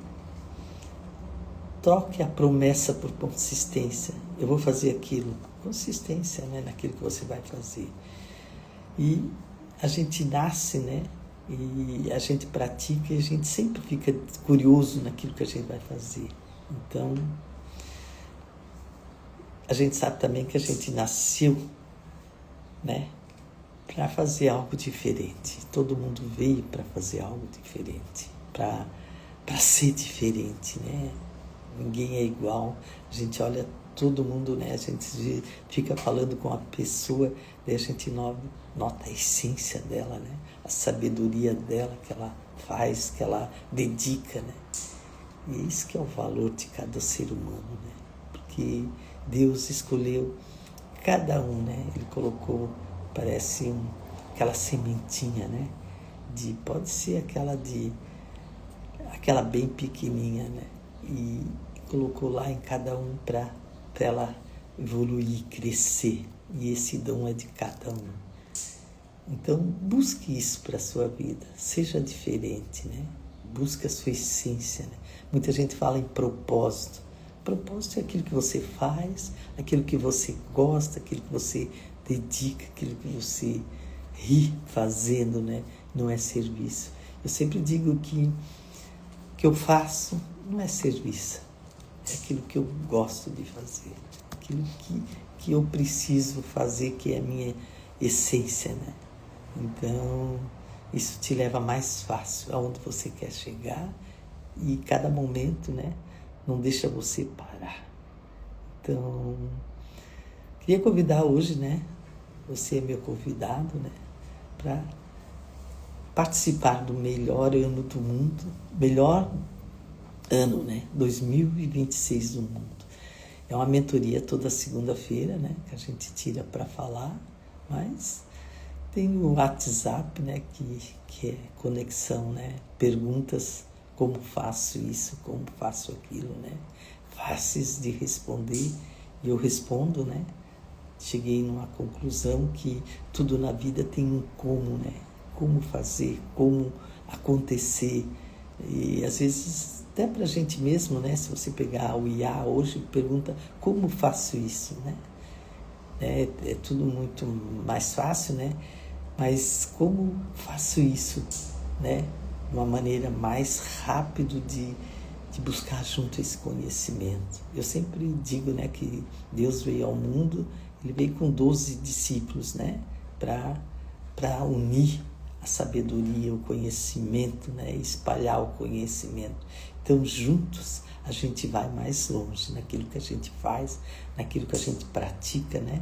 Troque a promessa por consistência. Eu vou fazer aquilo. Consistência, né, naquilo que você vai fazer. E a gente nasce, né? E a gente pratica e a gente sempre fica curioso naquilo que a gente vai fazer. Então, a gente sabe também que a gente nasceu, né, para fazer algo diferente. Todo mundo veio para fazer algo diferente, para ser diferente, né? Ninguém é igual. A gente olha todo mundo, né? A gente fica falando com a pessoa, daí a gente nota a essência dela, né? A sabedoria dela que ela faz, que ela dedica, né? E isso que é o valor de cada ser humano, né? Porque Deus escolheu cada um, né? Ele colocou, parece aquela sementinha, né? Pode ser aquela bem pequenininha, né? E colocou lá em cada um para ela evoluir, crescer. E esse dom é de cada um. Então, busque isso para a sua vida. Seja diferente, né? Busque a sua essência, né? Muita gente fala em propósito. Propósito é aquilo que você faz, aquilo que você gosta, aquilo que você dedica, aquilo que você ri fazendo, né? Não é serviço. Eu sempre digo que eu faço não é serviço, é aquilo que eu gosto de fazer, aquilo que eu preciso fazer, que é a minha essência, né? Então, isso te leva mais fácil aonde você quer chegar e cada momento, né, não deixa você parar. Então, queria convidar hoje, né, você é meu convidado, né, para participar do melhor ano do mundo, melhor ano, né, 2026 do mundo. É uma mentoria toda segunda-feira, né, que a gente tira para falar, mas tem o WhatsApp, né, que é conexão, né, perguntas, como faço isso, como faço aquilo, né, fáceis de responder, e eu respondo, né. Cheguei numa conclusão que tudo na vida tem um como, né, como fazer, como acontecer, e às vezes até para a gente mesmo, né, se você pegar o IA hoje, pergunta como faço isso, né, é tudo muito mais fácil, né, mas como faço isso, né, de uma maneira mais rápida de buscar junto esse conhecimento. Eu sempre digo, né, que Deus veio ao mundo, ele veio com 12 discípulos, né, para unir a sabedoria, o conhecimento, né, espalhar o conhecimento. Então, juntos, a gente vai mais longe naquilo que a gente faz, naquilo que a gente pratica, né?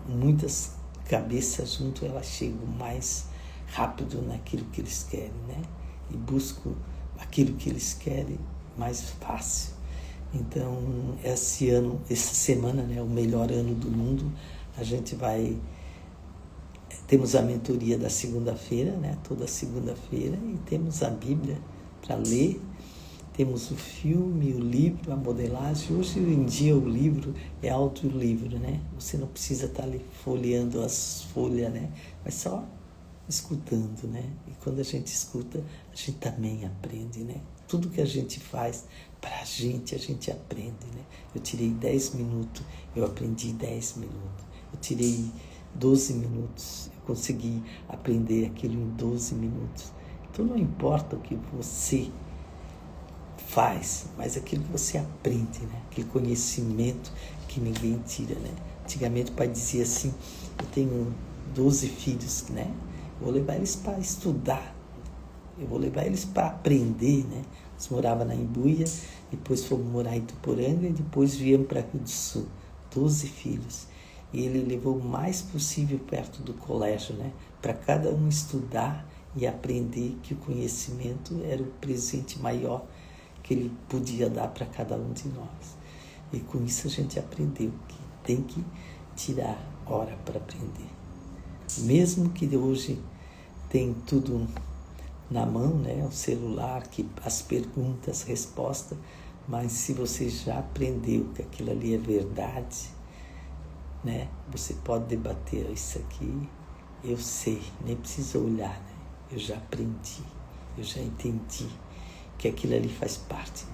Muitas cabeças junto, elas chegam mais rápido naquilo que eles querem, né? E buscam aquilo que eles querem mais fácil. Então, esse ano, essa semana, né, o melhor ano do mundo, a gente vai... Temos a mentoria da segunda-feira, né, toda segunda-feira, e temos a Bíblia para ler, temos o filme, o livro, a modelagem. Hoje em dia o livro é audiolivro, né? Você não precisa estar ali folheando as folhas, né? Mas só escutando, né? E quando a gente escuta, a gente também aprende, né? Tudo que a gente faz para a gente aprende, né? Eu tirei 10 minutos, eu aprendi 10 minutos. Eu tirei 12 minutos, eu consegui aprender aquilo em 12 minutos. Então não importa o que você faz, mas aquilo que você aprende, né? Aquele conhecimento que ninguém tira, né? Antigamente o pai dizia assim, eu tenho 12 filhos, né? Eu vou levar eles para estudar, eu vou levar eles para aprender, né? Eles moravam na Imbuia, depois foram morar em Tuporanga e depois viemos para Rio do Sul, 12 filhos. E ele levou o mais possível perto do colégio, né? Para cada um estudar e aprender que o conhecimento era o presente maior que ele podia dar para cada um de nós. E com isso a gente aprendeu que tem que tirar hora para aprender. Mesmo que hoje tem tudo na mão, né? O celular, que as perguntas, respostas, mas se você já aprendeu que aquilo ali é verdade, né? Você pode debater isso aqui, eu sei, nem precisa olhar, né? Eu já aprendi, eu já entendi que aquilo ali faz parte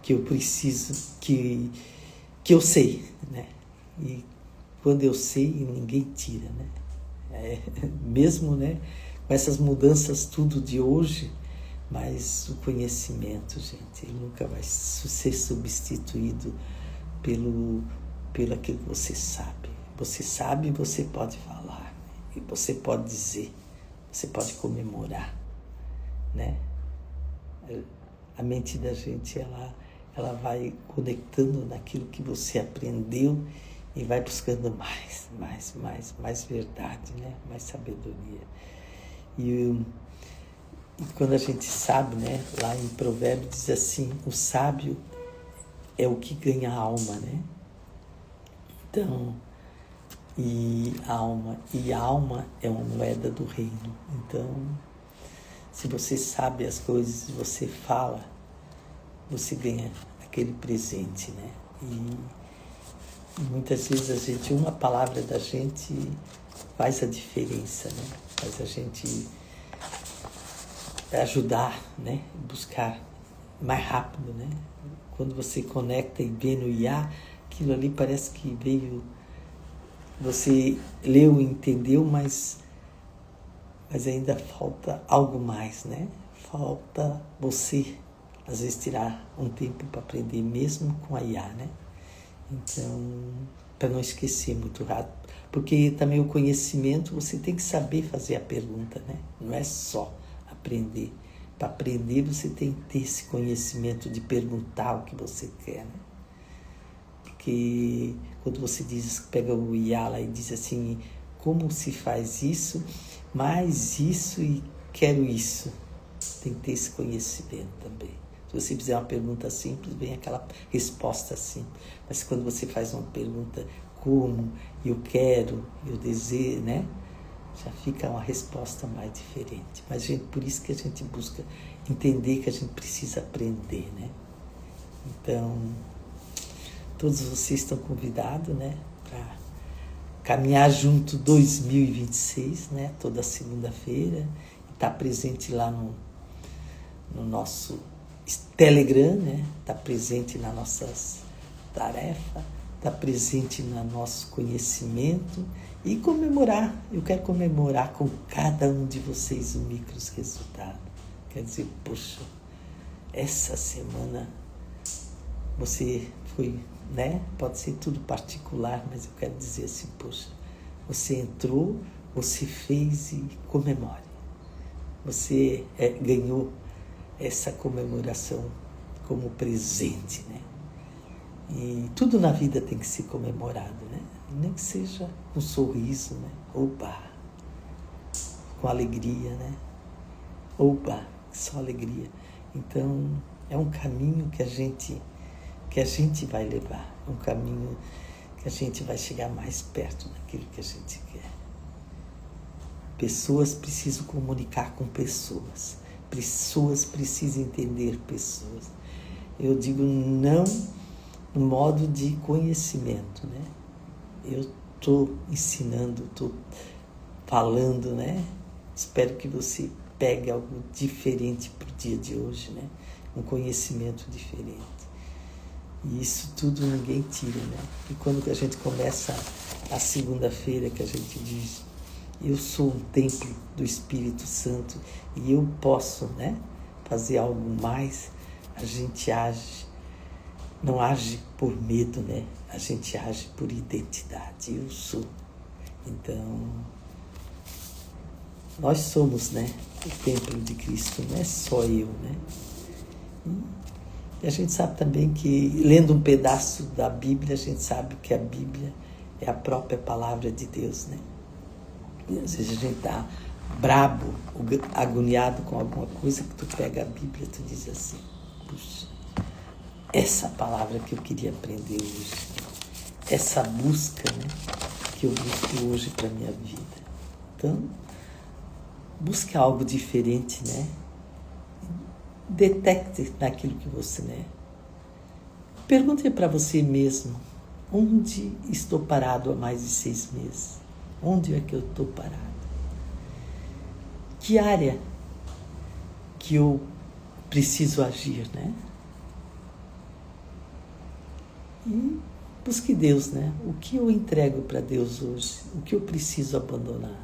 que eu preciso, que eu sei, né? E quando eu sei, ninguém tira, né? Mesmo, né, com essas mudanças tudo de hoje, mas o conhecimento, gente, ele nunca vai ser substituído pelo aquilo que você sabe. Você sabe, você pode falar, e você pode dizer, você pode comemorar, né? A mente da gente, ela vai conectando naquilo que você aprendeu e vai buscando mais verdade, né? Mais sabedoria. E quando a gente sabe, né? Lá em Provérbios diz assim, o sábio é o que ganha a alma, né? Então, e a alma é uma moeda do reino. Então, se você sabe as coisas, se você fala, você ganha aquele presente, né? E muitas vezes uma palavra da gente faz a diferença, né? Faz a gente ajudar, né? Buscar mais rápido, né? Quando você conecta e vê no IA, aquilo ali parece que veio, você leu e entendeu, mas ainda falta algo mais, né? Falta você, às vezes, tirar um tempo para aprender mesmo com a IA, né? Então, para não esquecer muito rápido. Porque também o conhecimento, você tem que saber fazer a pergunta, né? Não é só aprender. Para aprender, você tem que ter esse conhecimento de perguntar o que você quer, né? Porque quando você pega o IA lá e diz assim, como se faz isso, mais isso e quero isso. Tem que ter esse conhecimento também. Se você fizer uma pergunta simples, vem aquela resposta simples. Mas quando você faz uma pergunta como, eu quero, eu desejo, né? Já fica uma resposta mais diferente. Mas, gente, por isso que a gente busca entender que a gente precisa aprender, né? Então, todos vocês estão convidados, né? Para caminhar junto 2026, né? Toda segunda-feira. Estar presente lá no nosso Telegram, né? Está presente nas nossas tarefas, está presente no nosso conhecimento e comemorar. Eu quero comemorar com cada um de vocês o micros resultado. Quer dizer, poxa, essa semana você foi, né? Pode ser tudo particular, mas eu quero dizer assim, poxa, você entrou, você fez e comemore. Você ganhou essa comemoração como presente, né? E tudo na vida tem que ser comemorado, né? Nem que seja um sorriso, né? Opa! Com alegria, né? Opa! Só alegria. Então, é um caminho que a gente vai levar. É um caminho que a gente vai chegar mais perto daquilo que a gente quer. Pessoas precisam comunicar com pessoas. Pessoas precisam entender pessoas. Eu digo não no modo de conhecimento, né? Eu estou ensinando, estou falando, né? Espero que você pegue algo diferente para o dia de hoje, né? Um conhecimento diferente. E isso tudo ninguém tira, né? E quando a gente começa a segunda-feira, que a gente diz, eu sou um templo do Espírito Santo e eu posso, né, fazer algo mais, a gente age, não age por medo, né? A gente age por identidade. Eu sou. Então, nós somos, né, o templo de Cristo, não é só eu, né? E a gente sabe também que, lendo um pedaço da Bíblia, a gente sabe que a Bíblia é a própria palavra de Deus, né? E às vezes a gente está brabo, agoniado com alguma coisa, que tu pega a Bíblia e tu diz assim, puxa, essa palavra que eu queria aprender hoje, essa busca, né, que eu busco hoje para a minha vida. Então, busque algo diferente, né? Detecte naquilo que você, né? Pergunte para você mesmo, onde estou parado há mais de 6 meses? Onde é que eu estou parado? Que área que eu preciso agir, né? E busque Deus, né? O que eu entrego para Deus hoje? O que eu preciso abandonar?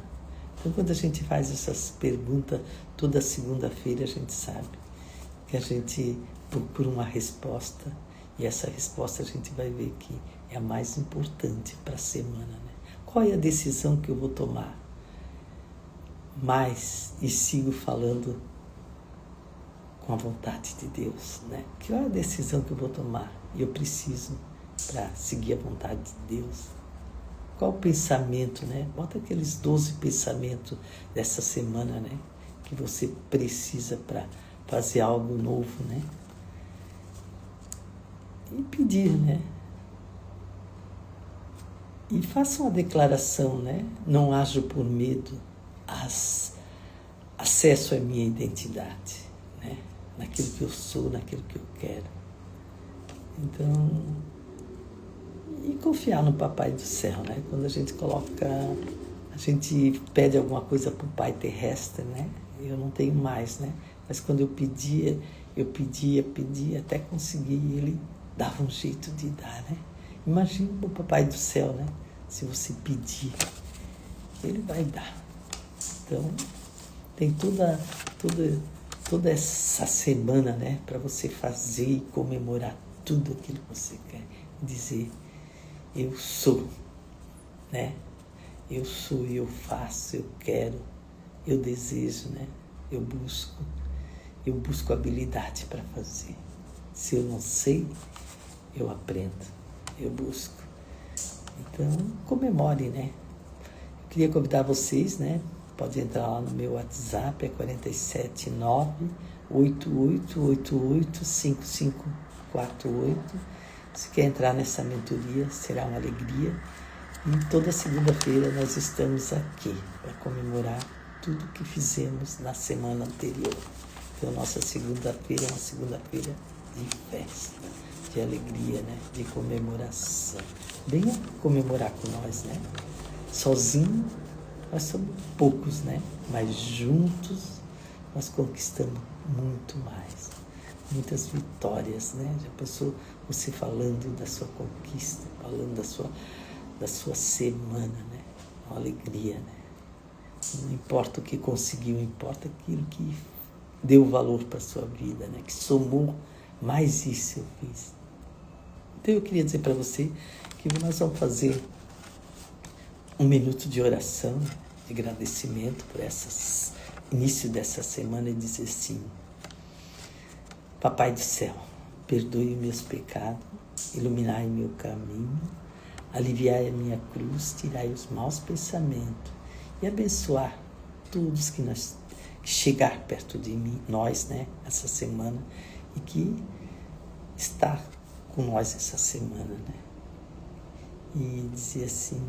Então, quando a gente faz essas perguntas, toda segunda-feira a gente sabe que a gente procura uma resposta, e essa resposta a gente vai ver que é a mais importante para a semana, né? Qual é a decisão que eu vou tomar? Mas, e sigo falando com a vontade de Deus, né? Qual é a decisão que eu vou tomar? E eu preciso para seguir a vontade de Deus. Qual o pensamento, né? Bota aqueles 12 pensamentos dessa semana, né? Que você precisa para fazer algo novo, né? E pedir, né? E faça uma declaração, né? Não ajo por medo, acesso à minha identidade, né? Naquilo que eu sou, naquilo que eu quero. Então, e confiar no Papai do Céu, né? Quando a gente pede alguma coisa para o Pai terrestre, né? Eu não tenho mais, né? Mas quando eu pedia, até conseguir, e Ele dava um jeito de dar, né? Imagina o Papai do Céu, né? Se você pedir, Ele vai dar. Então, tem toda essa semana, né? Para você fazer e comemorar tudo aquilo que você quer. Dizer, eu sou, né? Eu sou, eu faço, eu quero, eu desejo, né? Eu busco habilidade para fazer. Se eu não sei, eu aprendo, eu busco. Então, comemore, né? Eu queria convidar vocês, né? Pode entrar lá no meu WhatsApp, é 479-8888-5548. Se quer entrar nessa mentoria, será uma alegria. E toda segunda-feira nós estamos aqui para comemorar tudo que fizemos na semana anterior. Então, nossa segunda-feira é uma segunda-feira de festa, de alegria, né? De comemoração. Venha comemorar com nós, né? Sozinho, nós somos poucos, né? Mas juntos, nós conquistamos muito mais. Muitas vitórias, né? Já pensou você falando da sua conquista, falando da sua semana, né? Uma alegria, né? Não importa o que conseguiu, importa aquilo que deu valor para a sua vida, né? Que somou, mais isso eu fiz. Então eu queria dizer para você que nós vamos fazer um minuto de oração, de agradecimento por início dessa semana e dizer assim: Papai do Céu, perdoe meus pecados, iluminai meu caminho, aliviai a minha cruz, tirai os maus pensamentos e abençoar todos que chegar perto de mim, nós, né, essa semana, e que está com nós essa semana, né? E dizer assim: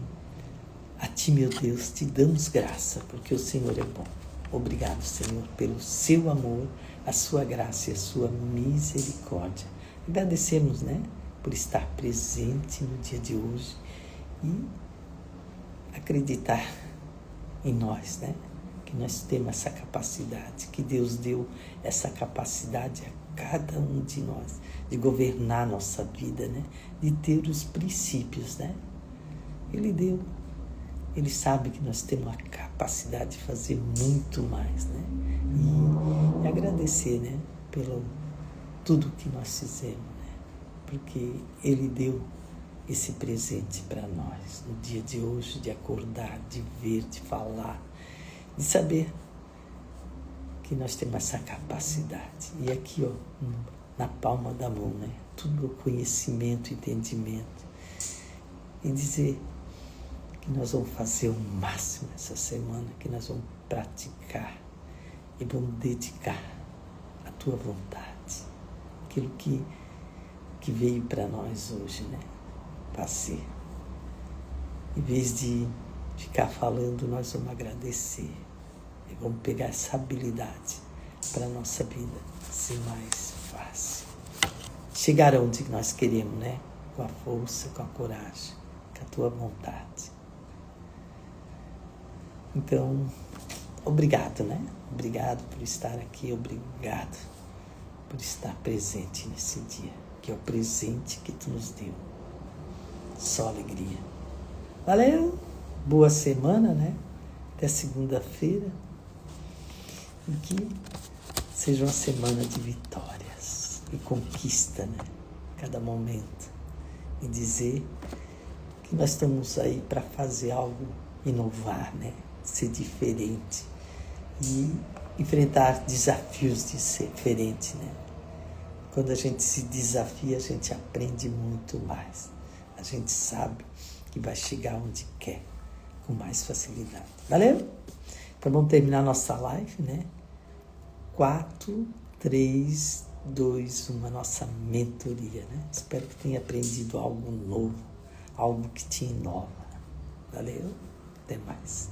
a ti, meu Deus, te damos graça, porque o Senhor é bom. Obrigado, Senhor, pelo seu amor, a sua graça e a sua misericórdia. Agradecemos, né, por estar presente no dia de hoje e acreditar em nós, né, que nós temos essa capacidade, que Deus deu essa capacidade a cada um de nós, de governar a nossa vida, né, de ter os princípios, né. Ele deu. Ele sabe que nós temos a capacidade de fazer muito mais, né? E agradecer, né? Pelo tudo que nós fizemos, né? Porque Ele deu esse presente para nós, no dia de hoje, de acordar, de ver, de falar, de saber que nós temos essa capacidade. E aqui, ó, na palma da mão, né? Tudo o conhecimento, entendimento. E dizer que nós vamos fazer o máximo essa semana, que nós vamos praticar e vamos dedicar a tua vontade, aquilo que veio para nós hoje, né? Fazer. Em vez de ficar falando, nós vamos agradecer e vamos pegar essa habilidade para a nossa vida ser mais fácil. Chegar onde nós queremos, né? Com a força, com a coragem, com a tua vontade. Então, obrigado, né? Obrigado por estar aqui, obrigado por estar presente nesse dia, que é o presente que tu nos deu. só alegria. Valeu? Boa semana, né? Até segunda-feira. E que seja uma semana de vitórias e conquista, né? Cada momento. E dizer que nós estamos aí para fazer algo, inovar, né? Ser diferente e enfrentar desafios de ser diferente, né? Quando a gente se desafia, a gente aprende muito mais. A gente sabe que vai chegar onde quer com mais facilidade. Valeu? Então vamos terminar nossa live, né? 4, 3, 2, 1, a nossa mentoria, né? Espero que tenha aprendido algo novo, algo que te inova. Valeu? Até mais.